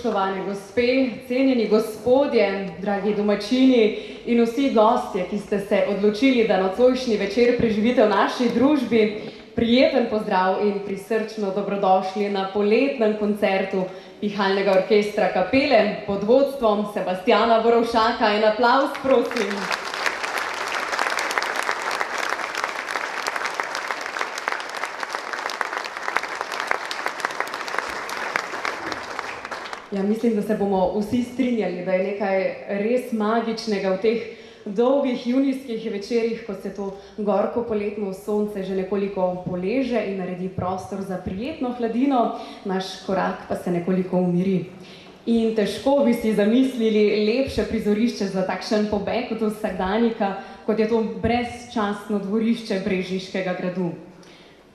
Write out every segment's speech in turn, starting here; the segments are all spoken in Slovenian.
Spoštovane gospe, cenjeni gospodje, dragi domačini in vsi gostje, ki ste se odločili, da nocojšnji večer preživite v naši družbi, prijeten pozdrav in prisrčno dobrodošli na poletnem koncertu Pihalnega orkestra Kapele pod vodstvom Sebastjana Borovšaka. En aplavz, prosim. Ja, mislim, da se bomo vsi strinjali, da je nekaj res magičnega v teh dolgih junijskih večerih, ko se to gorko poletno sonce že nekoliko poleže in naredi prostor za prijetno hladino, naš korak pa se nekoliko umiri. In težko bi si zamislili lepše prizorišče za takšen pobeg od vsakdanjika, kot je to brezčasno dvorišče Brežiškega gradu.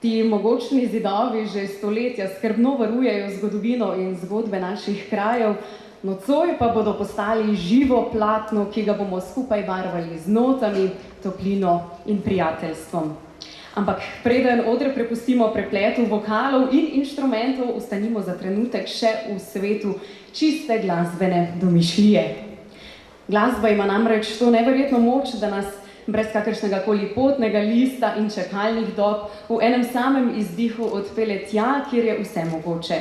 Ti mogočni zidovi že stoletja skrbno varujejo zgodovino in zgodbe naših krajev, nocoj pa bodo postali živo platno, ki ga bomo skupaj barvali z notami, toplino in prijateljstvom. Ampak preden oder prepustimo prepletu vokalov in inštrumentov, ostanimo za trenutek še v svetu čiste glasbene domišljije. Glasba ima namreč to neverjetno moč, da nas brez kakršnega koli potnega lista in čakalnih dob v enem samem izdihu odpelje tja, kjer je vse mogoče.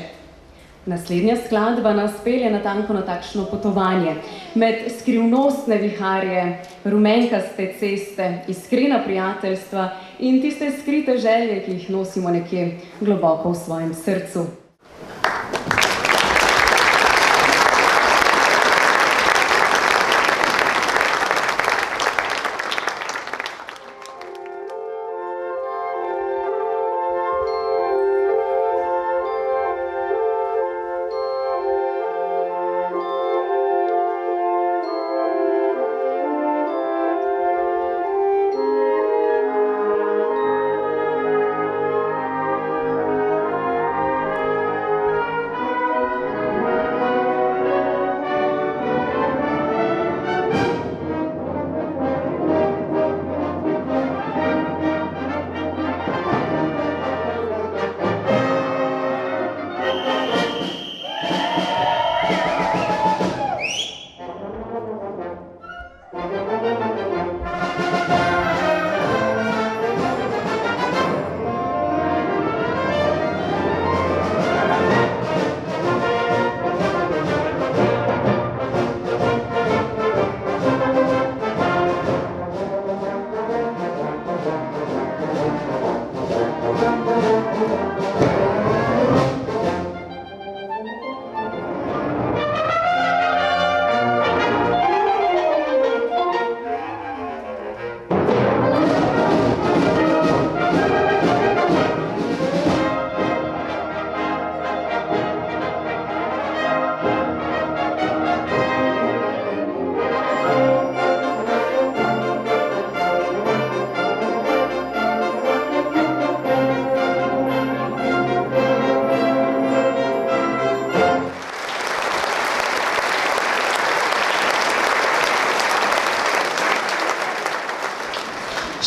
Naslednja skladba nas pelje natanko na takšno potovanje. Med skrivnostne viharje, rumenkaste ceste, iskrena prijateljstva in tiste skrite želje, ki jih nosimo nekje globoko v svojem srcu.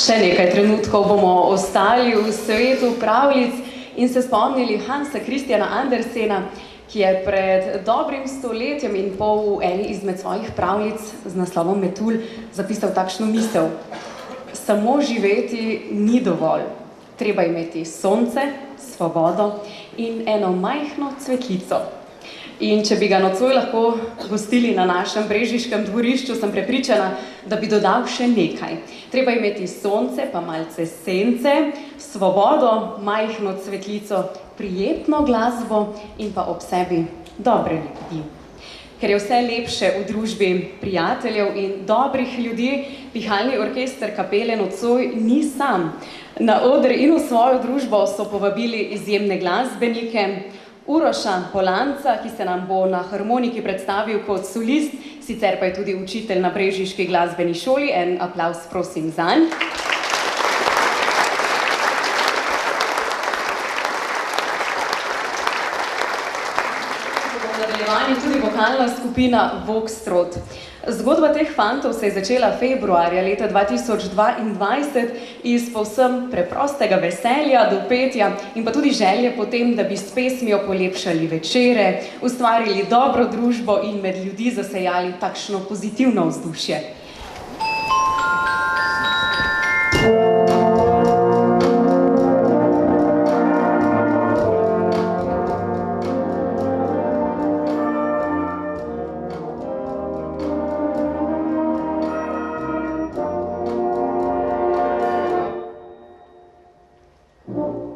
Še nekaj trenutkov bomo ostali v svetu pravljic in se spomnili Hansa Christiana Andersena, ki je pred dobrim stoletjem in pol v eni izmed svojih pravljic z naslovom Metulj zapisal takšno misel. Samo živeti ni dovolj. Treba imeti sonce, svobodo in eno majhno cvetlico. In če bi ga nocoj lahko gostili na našem brežiškem dvorišču, sem prepričana, da bi dodal še nekaj. Treba imeti sonce, pa malce sence, svobodo, majhno cvetlico, prijetno glasbo in pa ob sebi dobre ljudi. Ker je vse lepše v družbi prijateljev in dobrih ljudi, Pihalni orkester Kapele nocoj ni sam. Na oder in v svojo družbo so povabili izjemne glasbenike, Uroša Polanca, ki se nam bo na harmoniki predstavil kot solist, sicer pa je tudi učitelj na Brežiški glasbeni šoli. En aplavz prosim zanj. V nadaljevanju tudi vokalna skupina Vokstrot. Zgodba teh fantov se je začela februarja leta 2022 iz povsem preprostega veselja do petja in pa tudi želje potem, da bi s pesmijo polepšali večere, ustvarili dobro družbo in med ljudi zasejali takšno pozitivno vzdušje.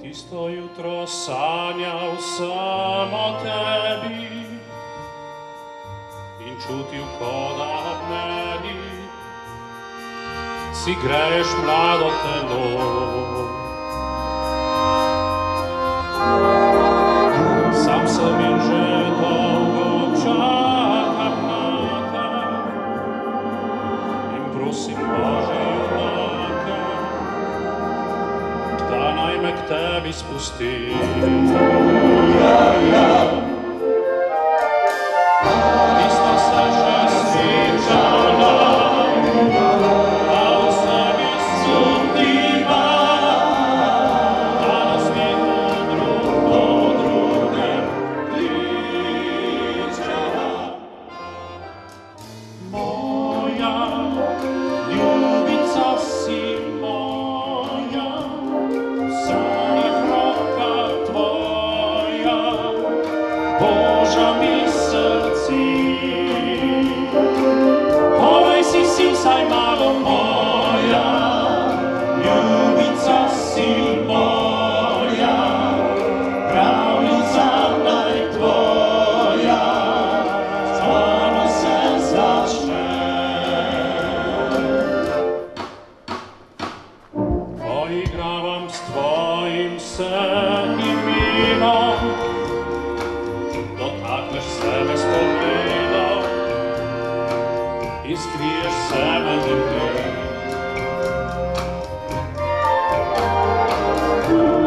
Tisto jutro sanjal sem o tebi in čutil, kot da ob meni si greješ mlado telo. Sam sem in že dolgo čakam na te in prosim Bože junaka, da naj me k tebi spusti. Nisem se še srečala, a v sebi čutiva, da na svetu drug po drugem kličeva. Moja ljubica si moja, Božja mi srci, povej si vsaj malo moja, ljubica si moja, pravljica naj tvoja, s tvojim se začne. Poigravam s tvojim imenom, dotakneš se me s pogledom in skriješ se med ljudmi.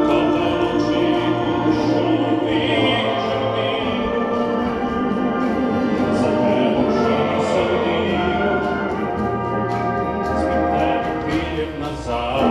Ko te oči žuvi, za tebo že srdim, spet tebi pridem nazaj.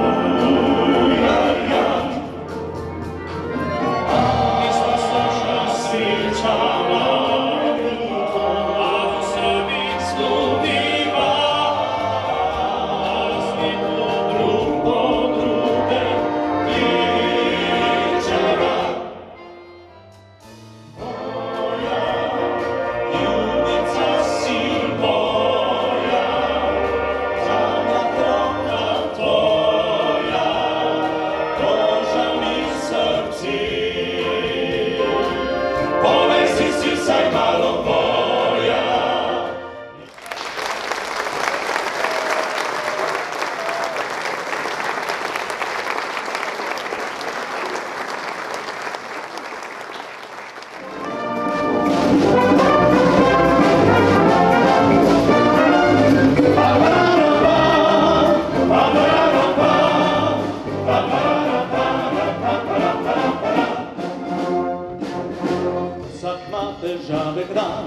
Težave hraj,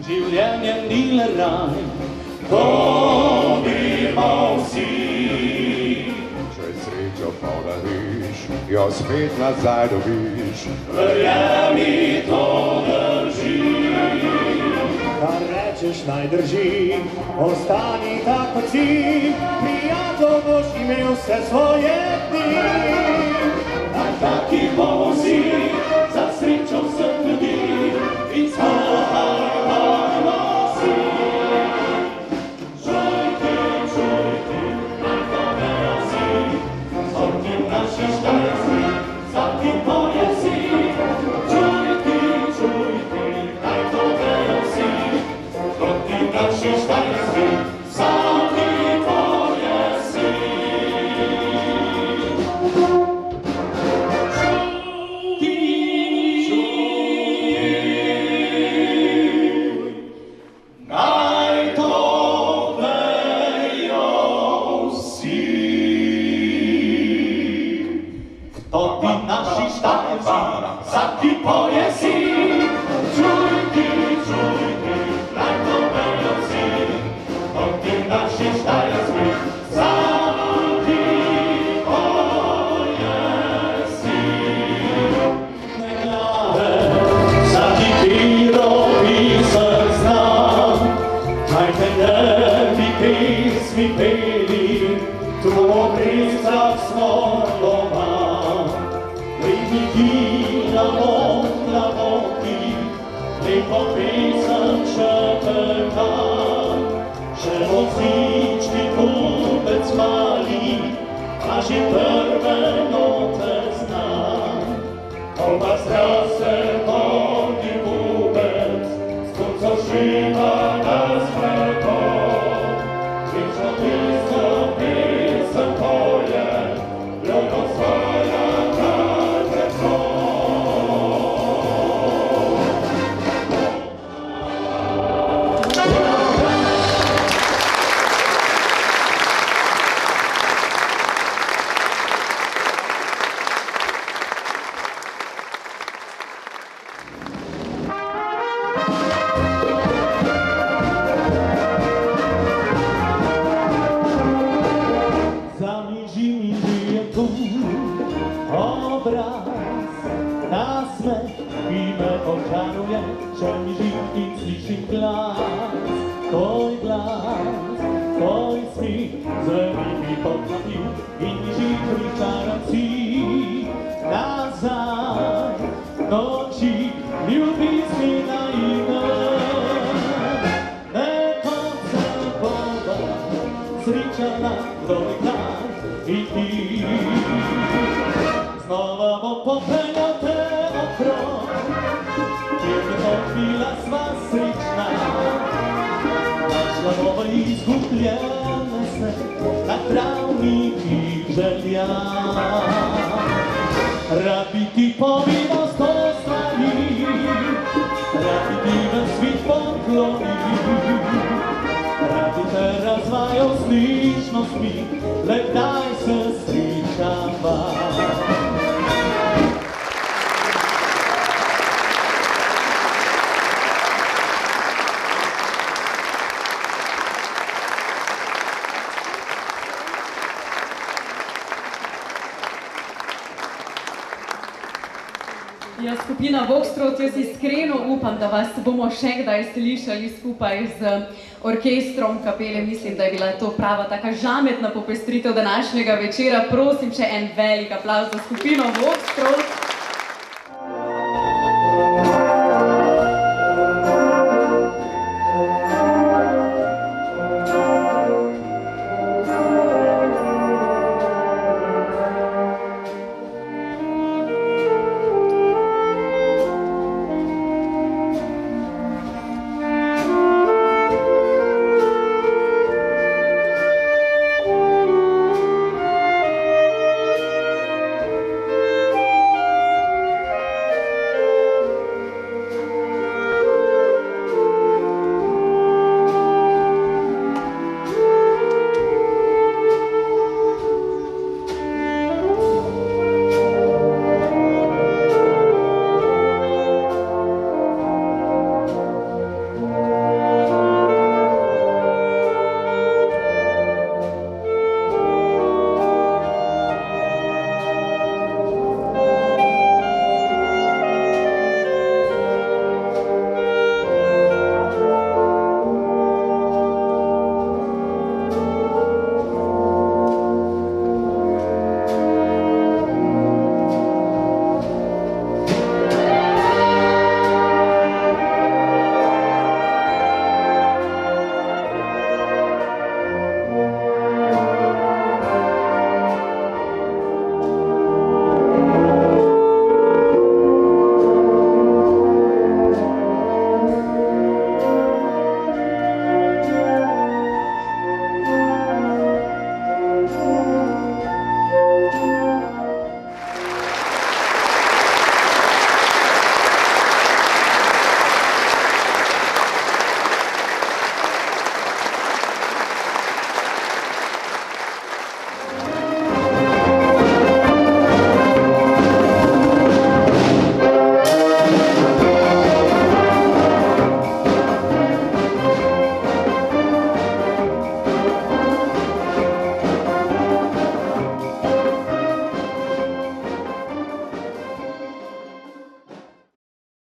življenje ni le raj, to vemo vsi. Če srečo podariš, jo spet nazaj dobiš, verjemi, to drži. Kar rečeš naj drži, ostani tak kot si, prijatelj boš imel vse svoje dni. Naj taki bomo vsi, za srečo vseh ljudi in spohajmo si. Čujte, naj to vejo vsi, sorki naši štajci, vsaki boje si. Čujte, naj to vejo vsi, sorki naši štajci, vsaki boje si. Vsaki poje si, čujte, naj to vejo vsi, po briscah smo doma, prihiti na boki, lepo pesem šepeta, še voznički kubec mali, a že prve note zna. Oba strase vodi kubec, skunco šiva nas mleko, Krično tisto pisem poje, ljubo svoja kad reco. Obraz, nasmech i me oczaruje, że mi żywi słyszy glas, twój smich, zlewi mi potrafił i nie żywi czaracji. Nazaj, noci, lubisz mi na imię, ne potrzebowa, sryczana, nowy kraj i ty. Znova bo popeljal te okrog, kjer je to bila sva srična. Našla nova izgubljene sne, na travnikih želja. Rad bi ti povedal sto stvari, rad bi ti ven svit poklonil, rad bi te razvajal s ličnostmi, le kdaj se sričava. Ja, skupina Voxtrot, jaz iskreno upam, da vas bomo še kdaj slišali skupaj z orkestrom kapele. Mislim, da je bila to prava taka žametna popestritev današnjega večera. Prosim, še en velik aplavz za skupino Voxtrot.